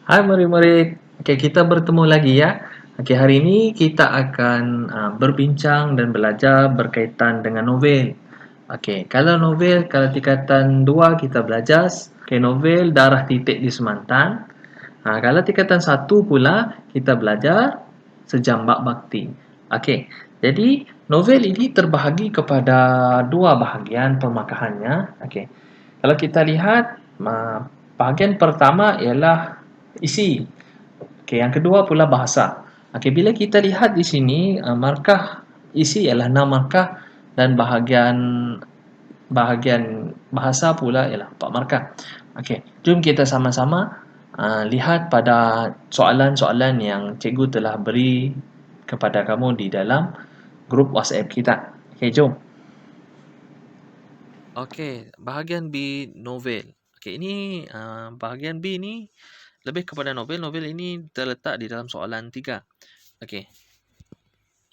Hai murid-murid, oke kita bertemu lagi ya. Oke hari ini kita akan berbincang dan belajar berkaitan dengan novel. Oke kalau novel, kalau tingkatan 2 kita belajar novel Darah Titik di Semantan. Kalau tingkatan 1 pula kita belajar Sejambak Bakti. Oke, jadi novel ini terbahagi kepada dua bahagian pemakahannya. Oke, kalau kita lihat bahagian pertama ialah isi. Okey, yang kedua pula bahasa. Okey, bila kita lihat di sini markah isi ialah 6 markah dan bahagian bahagian bahasa pula ialah 4 markah. Okey, jom kita sama-sama lihat pada soalan-soalan yang cikgu telah beri kepada kamu di dalam grup WhatsApp kita. Okey, jom. Okey, bahagian B novel. Okey, ini bahagian B ni lebih kepada novel. Novel ini terletak di dalam soalan 3. Okey.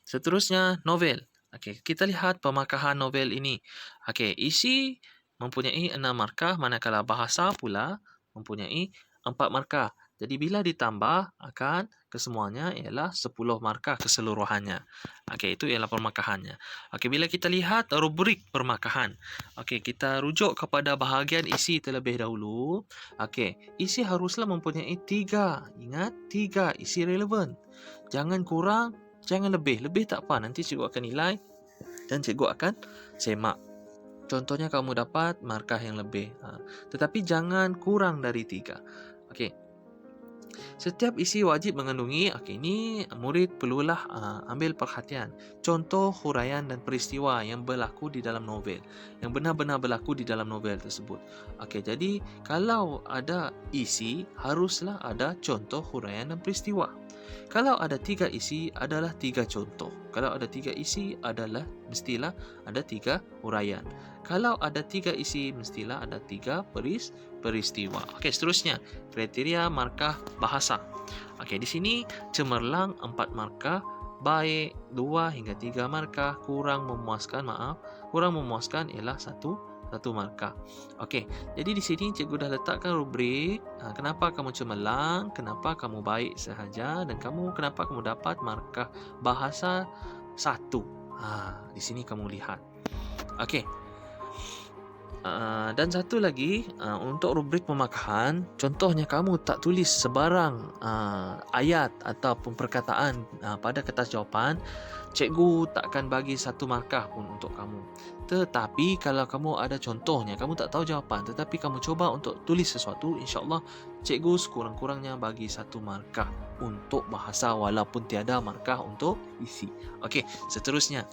Seterusnya novel. Okey, kita lihat pemakahan novel ini. Okey, isi mempunyai 6 markah manakala bahasa pula mempunyai 4 markah. Jadi bila ditambah akan kesemuanya ialah 10 markah keseluruhannya. Okey, itu ialah pemakahannya. Okey, bila kita lihat rubrik permakahan. Okey, kita rujuk kepada bahagian isi terlebih dahulu. Okey, isi haruslah mempunyai 3. Ingat, 3 isi relevan. Jangan kurang, jangan lebih. Lebih tak apa, nanti cikgu akan nilai dan cikgu akan semak. Contohnya kamu dapat markah yang lebih. Tetapi jangan kurang dari 3. Okey. Setiap isi wajib mengandungi, ini murid perlulah ambil perhatian. Contoh huraian dan peristiwa yang berlaku di dalam novel. Yang benar-benar berlaku di dalam novel tersebut. Okey, jadi kalau ada isi, haruslah ada contoh huraian dan peristiwa. Kalau ada 3 isi, adalah 3 contoh. Kalau ada 3 isi, adalah mestilah ada 3 huraian. Kalau ada 3 isi, mestilah ada 3 peristiwa. Okey, seterusnya kriteria markah bahasa. Okey, di sini cemerlang 4 markah, baik 2 hingga 3 markah, kurang memuaskan ialah 1 markah. Okey, jadi di sini cikgu dah letakkan rubrik kenapa kamu cemerlang, kenapa kamu baik sahaja dan kenapa kamu dapat markah bahasa 1. Di sini kamu lihat. Okey. Dan satu lagi, untuk rubrik pemakahan, contohnya kamu tak tulis sebarang ayat ataupun perkataan pada kertas jawapan, cikgu takkan bagi 1 markah pun untuk kamu. Tetapi kalau kamu ada contohnya, kamu tak tahu jawapan, tetapi kamu cuba untuk tulis sesuatu, insya-Allah cikgu sekurang-kurangnya bagi 1 markah untuk bahasa walaupun tiada markah untuk isi. Okey, seterusnya.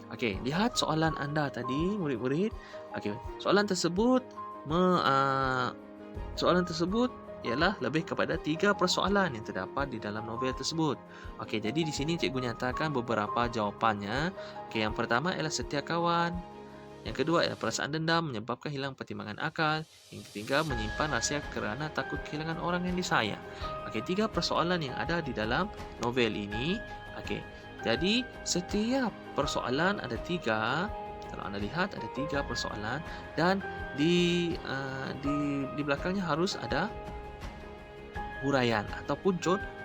Okey, lihat soalan anda tadi, murid-murid. Okey, soalan tersebut ialah lebih kepada 3 persoalan yang terdapat di dalam novel tersebut. Okey, jadi di sini cikgu nyatakan beberapa jawapannya. Okey, yang pertama ialah setia kawan. Yang kedua ialah perasaan dendam menyebabkan hilang pertimbangan akal. Yang ketiga menyimpan rahsia kerana takut kehilangan orang yang disayang. Okey, 3 persoalan yang ada di dalam novel ini. Okey, jadi setiap persoalan ada 3. Kalau anda lihat ada 3 persoalan dan di belakangnya harus ada huraian ataupun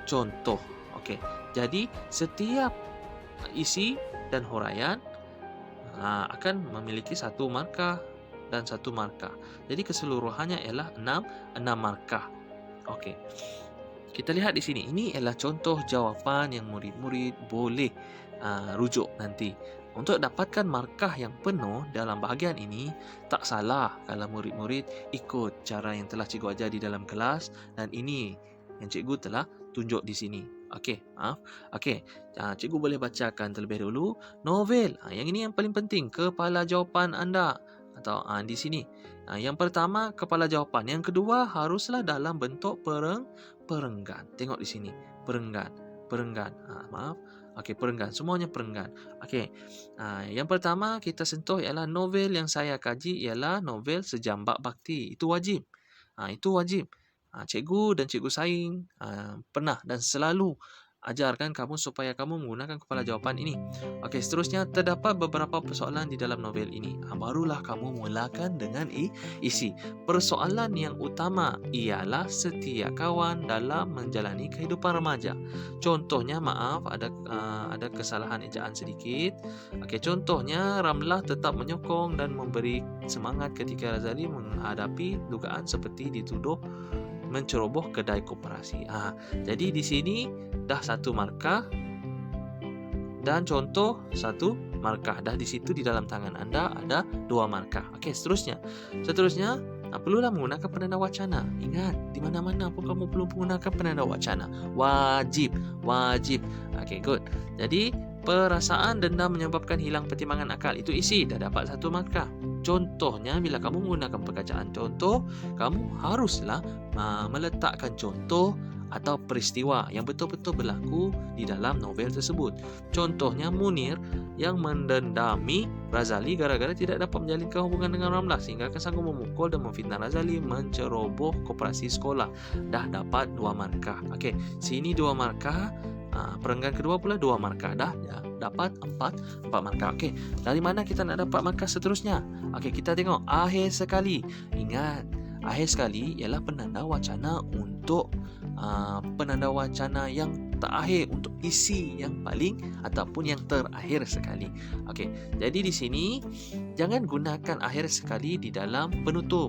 contoh. Okey. Jadi setiap isi dan huraian akan memiliki 1 markah dan 1 markah. Jadi keseluruhannya ialah 6 markah. Okey. Kita lihat di sini. Ini ialah contoh jawapan yang murid-murid boleh rujuk nanti. Untuk dapatkan markah yang penuh dalam bahagian ini, tak salah kalau murid-murid ikut cara yang telah cikgu ajar di dalam kelas dan ini yang cikgu telah tunjuk di sini. Okey, maaf. Okey, cikgu boleh bacakan terlebih dahulu novel. Yang ini yang paling penting, kepala jawapan anda atau di sini. Yang pertama kepala jawapan, yang kedua haruslah dalam bentuk perenggan. Tengok di sini, perenggan. Maaf. Okey, perenggan. Semuanya perenggan. Okey. Yang pertama kita sentuh ialah novel yang saya kaji ialah novel Sejambak Bakti. Itu wajib. Itu wajib. Cikgu dan cikgu Saing pernah dan selalu ajarkan kamu supaya kamu menggunakan kepala jawapan ini. Okey, seterusnya terdapat beberapa persoalan di dalam novel ini. Barulah kamu mulakan dengan isi. Persoalan yang utama ialah setia kawan dalam menjalani kehidupan remaja. Contohnya, maaf, ada kesalahan ejaan sedikit. Okey, contohnya Ramlah tetap menyokong dan memberi semangat ketika Razali menghadapi dugaan seperti dituduh menceroboh kedai koperasi. Jadi di sini dah 1 markah dan contoh 1 markah. Dah di situ di dalam tangan anda ada 2 markah. Okey, seterusnya perlulah menggunakan penanda wacana. Ingat, di mana-mana pun kamu perlu menggunakan penanda wacana. Wajib. Okey, good. Jadi perasaan dendam menyebabkan hilang pertimbangan akal. Itu isi, dah dapat 1 markah. Contohnya, bila kamu menggunakan perkataan contoh, kamu haruslah meletakkan contoh atau peristiwa yang betul-betul berlaku di dalam novel tersebut. Contohnya, Munir yang mendendami Razali gara-gara tidak dapat menjalinkan hubungan dengan Ramlah sehingga sanggup memukul dan memfitnah Razali menceroboh koperasi sekolah. Dah dapat 2 markah. Okey, sini 2 markah. Perenggan kedua pula 2 markah. Dah dapat 4 markah. Okey, dari mana kita nak dapat markah seterusnya? Okey, kita tengok akhir sekali. Ingat, akhir sekali ialah penanda wacana untuk penanda wacana yang terakhir, untuk isi yang paling ataupun yang terakhir sekali. Okey, jadi di sini jangan gunakan akhir sekali di dalam penutup.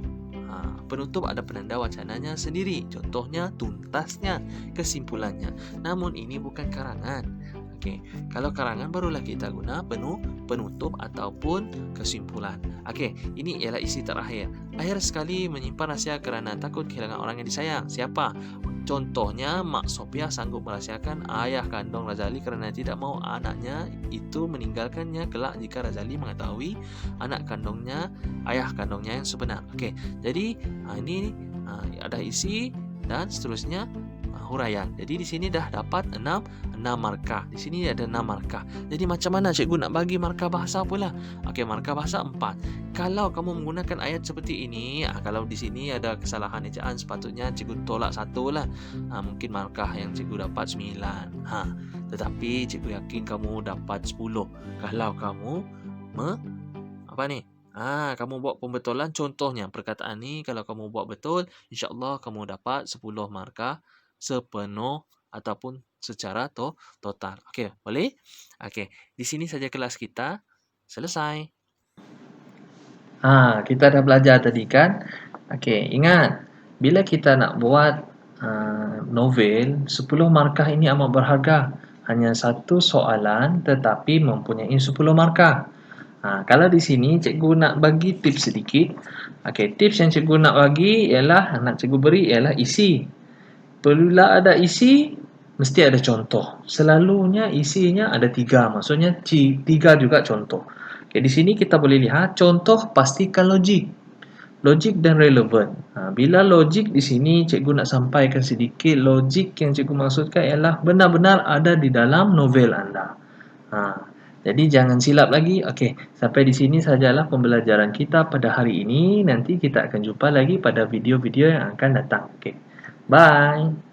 Penutup ada penanda wacananya sendiri. Contohnya, tuntasnya, kesimpulannya. Namun ini bukan karangan. Okey, kalau karangan barulah kita guna penutup ataupun kesimpulan. Okey, ini ialah isi terakhir. Akhir sekali menyimpan rahsia kerana takut kehilangan orang yang disayang. Siapa? Contohnya, Mak Sophia sanggup merahsiakan ayah kandung Razali kerana tidak mahu anaknya itu meninggalkannya kelak jika Razali mengetahui ayah kandungnya yang sebenar. Okey, jadi ini ada isi dan seterusnya huraian. Jadi di sini dah dapat 6 markah. Di sini ada 6 markah. Jadi macam mana cikgu nak bagi markah bahasa pula? Okey, markah bahasa 4. Kalau kamu menggunakan ayat seperti ini, kalau di sini ada kesalahan ejaan, sepatutnya cikgu tolak 1 lah. Mungkin markah yang cikgu dapat 9. Tetapi cikgu yakin kamu dapat 10. Kalau kamu kamu buat pembetulan. Contohnya perkataan ni kalau kamu buat betul, insya-Allah kamu dapat 10 markah sepenuh ataupun secara total. Okey, boleh? Okey, di sini saja kelas kita. Selesai. Kita dah belajar tadi kan? Okey, ingat, bila kita nak buat novel, 10 markah ini amat berharga. Hanya 1 soalan tetapi mempunyai 10 markah. Kalau di sini cikgu nak bagi tips sedikit. Okey, tips yang cikgu nak beri ialah isi. Perlulah ada isi, mesti ada contoh. Selalunya isinya ada 3, maksudnya 3 juga contoh. Okay, di sini kita boleh lihat contoh pastikan logik dan relevan. Bila logik di sini cikgu nak sampaikan sedikit logik yang cikgu maksudkan ialah benar-benar ada di dalam novel anda. Jadi jangan silap lagi. Okey, sampai di sini sajalah pembelajaran kita pada hari ini. Nanti kita akan jumpa lagi pada video-video yang akan datang. Okey. Bye.